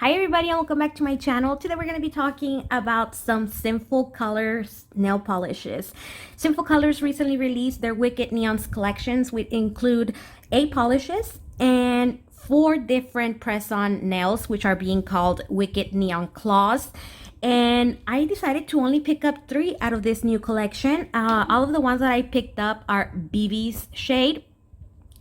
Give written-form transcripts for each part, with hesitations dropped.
Hi everybody and welcome back to my channel. Today we're going to be talking about some Sinful Colors nail polishes. Sinful Colors recently released their Wicked Neons collections, which include 8 polishes and 4 different press-on nails, which are being called Wicked Neon Claws. And I decided to only pick up 3 out of this new collection. All of the ones that I picked up are Bebe's shade.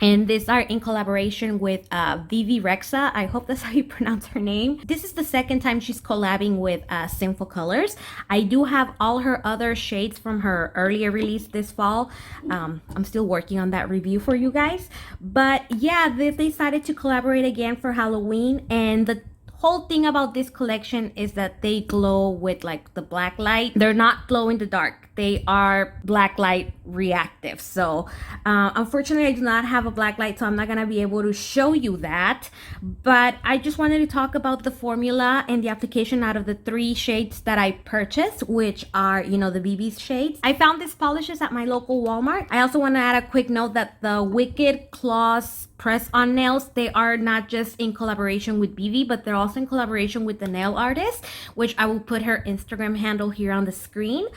And these are in collaboration with Bebe Rexha. I hope that's how you pronounce her name. This is the second time she's collabing with Sinful Colors. I do have all her other shades from her earlier release this fall. I'm still working on that review for you guys. But yeah, they decided to collaborate again for Halloween. And the whole thing about this collection is that they glow with like the black light. They're not glow in the dark. They are black light reactive. So unfortunately I do not have a black light, so I'm not gonna be able to show you that, but I just wanted to talk about the formula and the application out of the 3 shades that I purchased, which are, you know, the BB's shades. I found these polishes at my local Walmart. I also want to add a quick note that the Wicked Claws press-on nails, they are not just in collaboration with BB, but they're also in collaboration with the nail artist, which I will put her Instagram handle here on the screen.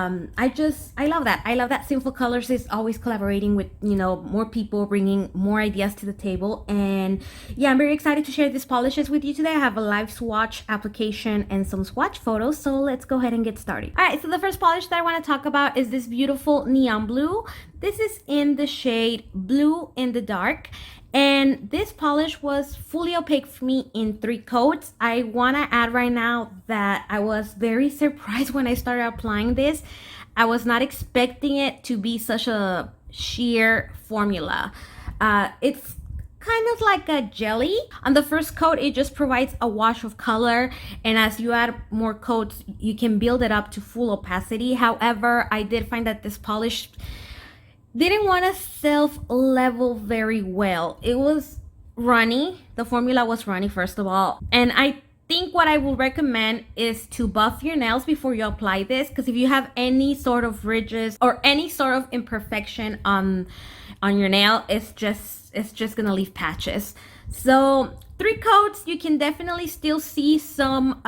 I love that. I love that Sinful Colors is always collaborating with, you know, more people, bringing more ideas to the table. And yeah, I'm very excited to share these polishes with you today. I have a live swatch application and some swatch photos, so let's go ahead and get started. All right, so the first polish that I want to talk about is this beautiful neon blue. This is in the shade Blue in the Dark. And this polish was fully opaque for me in 3 coats. I want to add right now that I was very surprised when I started applying this. I was not expecting it to be such a sheer formula. It's kind of like a jelly. On the first coat, it just provides a wash of color, and as you add more coats, you can build it up to full opacity. However, I did find that this polish didn't want to self-level very well. It was runny. The formula was runny, first of all. And I think what I will recommend is to buff your nails before you apply this, because if you have any sort of ridges or any sort of imperfection on your nail, it's just gonna leave patches. So 3 coats, you can definitely still see some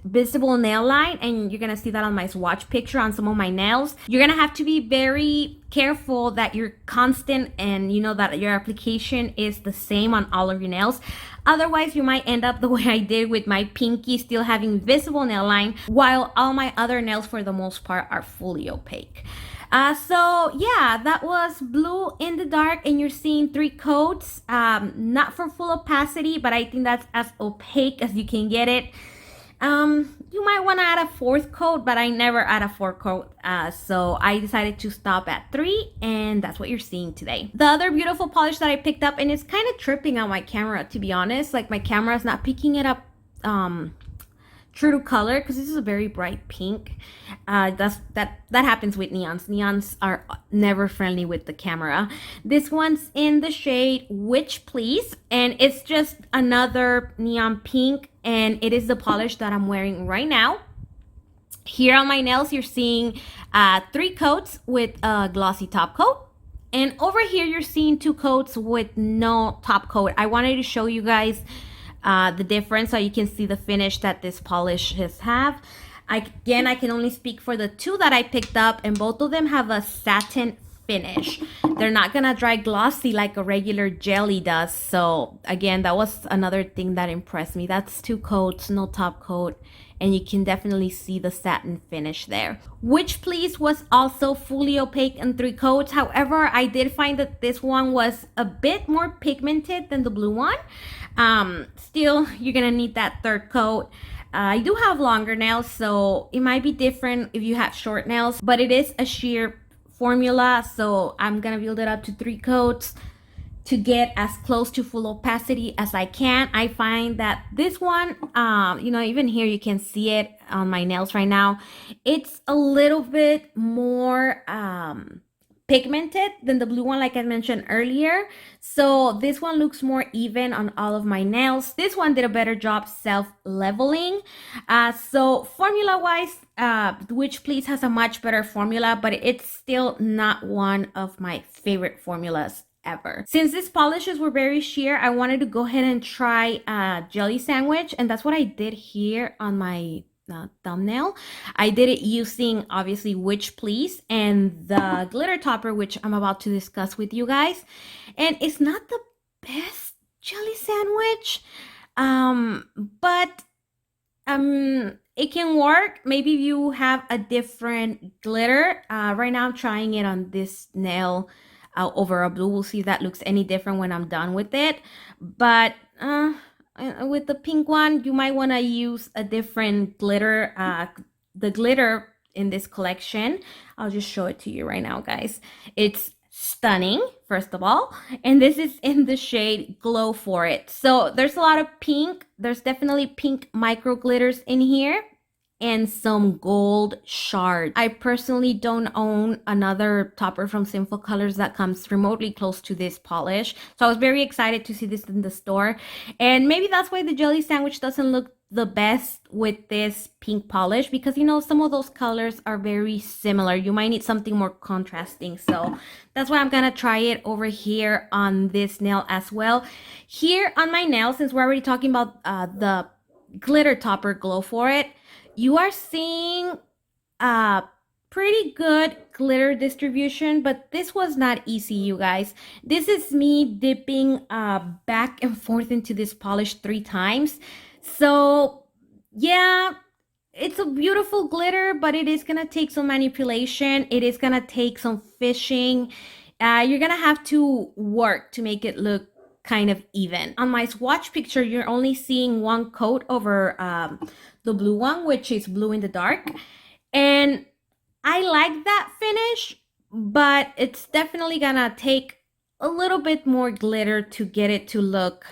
visible nail line, and you're gonna see that on my swatch picture on some of my nails. You're gonna have to be very careful that you're constant and you know that your application is the same on all of your nails. Otherwise you might end up the way I did with my pinky, still having visible nail line while all my other nails for the most part are fully opaque. So yeah, that was Blue in the Dark, and you're seeing 3 coats, not for full opacity, but I think that's as opaque as you can get it. You might want to add a 4th coat, but I never add a 4th coat, so I decided to stop at 3, and that's what you're seeing today. The other beautiful polish that I picked up, and it's kind of tripping on my camera, to be honest, like my camera is not picking it up true to color, because this is a very bright pink. That happens with neons are never friendly with the camera. This one's in the shade Witch Please, and it's just another neon pink, and it is the polish that I'm wearing right now. Here on my nails you're seeing 3 coats with a glossy top coat, and over here you're seeing 2 coats with no top coat. I wanted to show you guys the difference so you can see the finish that this polishes have. I can only speak for the 2 that I picked up, and both of them have a satin finish. They're not gonna dry glossy like a regular jelly does. So again, that was another thing that impressed me. That's 2 coats, no top coat, and you can definitely see the satin finish there. Witch Please was also fully opaque in 3 coats. However, I did find that this one was a bit more pigmented than the blue one. Still, you're gonna need that 3rd coat. I do have longer nails, so it might be different if you have short nails, but it is a sheer formula, so I'm gonna build it up to 3 coats to get as close to full opacity as I can. I find that this one, you know, even here you can see it on my nails right now, it's a little bit more pigmented than the blue one, like I mentioned earlier. So this one looks more even on all of my nails. This one did a better job self-leveling. So formula-wise, Witch Please has a much better formula, but it's still not one of my favorite formulas ever. Since these polishes were very sheer, I wanted to go ahead and try a jelly sandwich, and that's what I did here on my thumbnail. I did it using obviously Witch Please and the glitter topper, which I'm about to discuss with you guys. And it's not the best jelly sandwich, but it can work. Maybe you have a different glitter. Right now I'm trying it on this nail over a blue. We'll see if that looks any different when I'm done with it. But with the pink one, you might want to use a different glitter. The glitter in this collection, I'll just show it to you right now, guys. It's stunning, first of all, and this is in the shade Glow For It. So there's a lot of pink. There's definitely pink micro glitters in here and some gold shards. I personally don't own another topper from Sinful Colors that comes remotely close to this polish, so I was very excited to see this in the store. And maybe that's why the jelly sandwich doesn't look the best with this pink polish, because you know some of those colors are very similar. You might need something more contrasting, so that's why I'm gonna try it over here on this nail as well. Here on my nail, since we're already talking about the glitter topper Glow For It, you are seeing pretty good glitter distribution, but this was not easy, you guys. This is me dipping back and forth into this polish 3 times. So yeah, it's a beautiful glitter, but it is gonna take some manipulation. It is gonna take some fishing. You're gonna have to work to make it look kind of even. On my swatch picture, you're only seeing one coat over the blue one, which is blue in the dark. And I like that finish, but it's definitely gonna take a little bit more glitter to get it to look,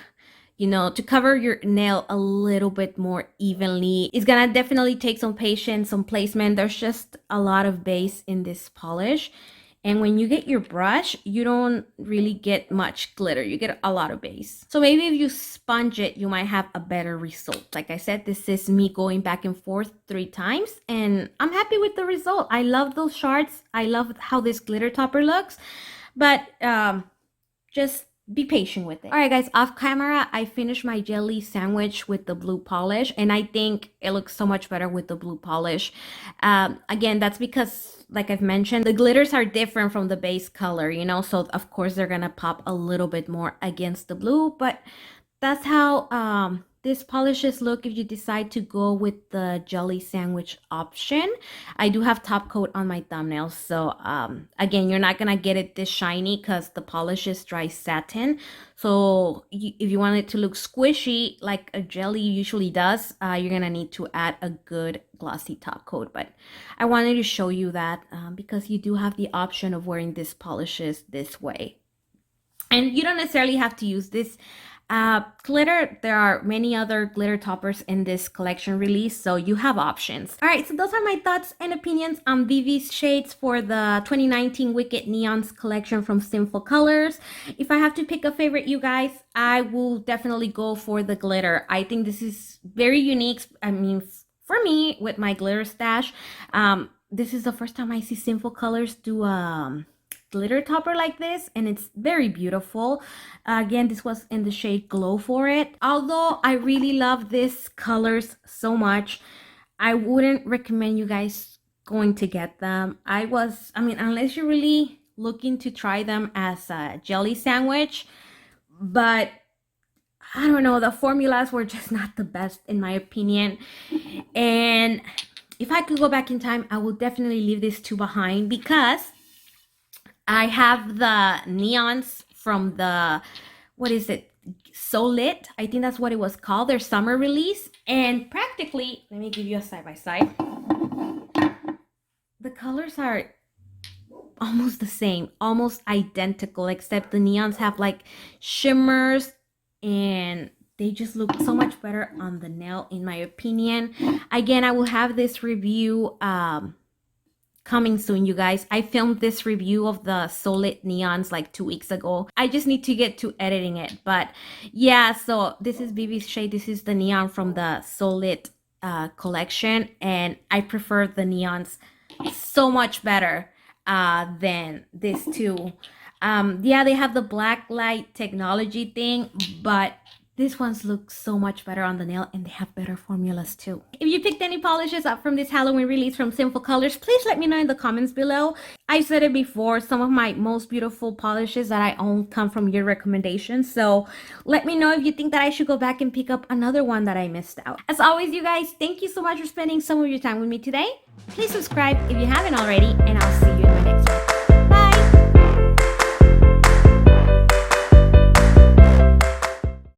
you know, to cover your nail a little bit more evenly. It's gonna definitely take some patience, some placement. There's just a lot of base in this polish. And when you get your brush, you don't really get much glitter. You get a lot of base. So maybe if you sponge it, you might have a better result. Like I said, this is me going back and forth 3 times, and I'm happy with the result. I love those shards. I love how this glitter topper looks, but just be patient with it. All right, guys, off camera, I finished my jelly sandwich with the blue polish, and I think it looks so much better with the blue polish. Again, that's because, like I've mentioned, the glitters are different from the base color, you know, so of course they're gonna pop a little bit more against the blue, but that's how this polishes look if you decide to go with the jelly sandwich option. I do have top coat on my thumbnails, so again, you're not gonna get it this shiny because the polish is dry satin. So if you want it to look squishy like a jelly usually does, you're gonna need to add a good glossy top coat. But I wanted to show you that because you do have the option of wearing these polishes this way, and you don't necessarily have to use this glitter. There are many other glitter toppers in this collection release, so you have options. All right, so those are my thoughts and opinions on Bebe's shades for the 2019 Wicked Neons collection from Sinful Colors. If I have to pick a favorite, you guys, I will definitely go for the glitter. I think this is very unique. I mean, for me, with my glitter stash, this is the first time I see Sinful Colors do glitter topper like this, and it's very beautiful. Again, this was in the shade Glow For It. Although I really love these colors so much, I wouldn't recommend you guys going to get them. I mean, unless you're really looking to try them as a jelly sandwich, but I don't know, the formulas were just not the best in my opinion. And if I could go back in time, I would definitely leave these 2 behind, because I have the neons from the, what is it? So Lit. I think that's what it was called, their summer release. And practically, let me give you a side by side. The colors are almost the same, almost identical, except the neons have like shimmers, and they just look so much better on the nail in my opinion. Again, I will have this review coming soon, you guys. I filmed this review of the Solid Neons like 2 weeks ago. I just need to get to editing it. But yeah, so this is Bebe's shade. This is the neon from the Solid collection, and I prefer the neons so much better than this 2. Yeah, they have the black light technology thing, but these ones look so much better on the nail, and they have better formulas too. If you picked any polishes up from this Halloween release from Sinful Colors, please let me know in the comments below. I said it before, some of my most beautiful polishes that I own come from your recommendations. So let me know if you think that I should go back and pick up another one that I missed out. As always, you guys, thank you so much for spending some of your time with me today. Please subscribe if you haven't already, and I'll see